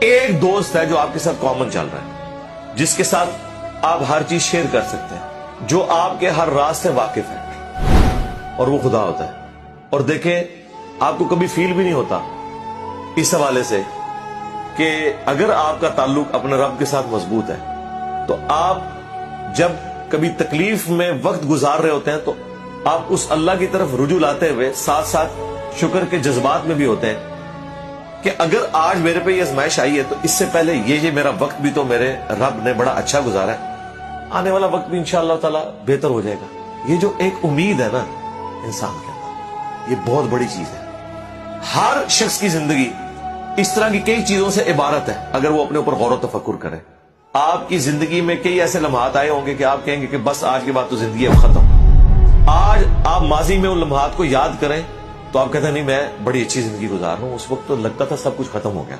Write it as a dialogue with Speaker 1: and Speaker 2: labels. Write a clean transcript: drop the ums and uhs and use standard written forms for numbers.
Speaker 1: ایک دوست ہے جو آپ کے ساتھ کامن چل رہا ہے، جس کے ساتھ آپ ہر چیز شیئر کر سکتے ہیں، جو آپ کے ہر راز سے واقف ہے، اور وہ خدا ہوتا ہے۔ اور دیکھیں، آپ کو کبھی فیل بھی نہیں ہوتا اس حوالے سے کہ اگر آپ کا تعلق اپنے رب کے ساتھ مضبوط ہے تو آپ جب کبھی تکلیف میں وقت گزار رہے ہوتے ہیں تو آپ اس اللہ کی طرف رجوع لاتے ہوئے ساتھ ساتھ شکر کے جذبات میں بھی ہوتے ہیں کہ اگر آج میرے پہ یہ آزمائش آئی ہے تو اس سے پہلے یہ میرا وقت بھی تو میرے رب نے بڑا اچھا گزارا ہے، آنے والا وقت بھی انشاءاللہ تعالی بہتر ہو جائے گا۔ یہ جو ایک امید ہے نا انسان کے اندر، یہ بہت بڑی چیز ہے۔ ہر شخص کی زندگی اس طرح کی کئی چیزوں سے عبارت ہے اگر وہ اپنے اوپر غور و تفکر کرے۔ آپ کی زندگی میں کئی ایسے لمحات آئے ہوں گے کہ آپ کہیں گے کہ بس آج کے بعد تو زندگی اب ختم۔ آج آپ ماضی میں ان لمحات کو یاد کریں تو آپ کہتے ہیں نہیں میں بڑی اچھی زندگی گزار رہا ہوں، اس وقت تو لگتا تھا سب کچھ ختم ہو گیا۔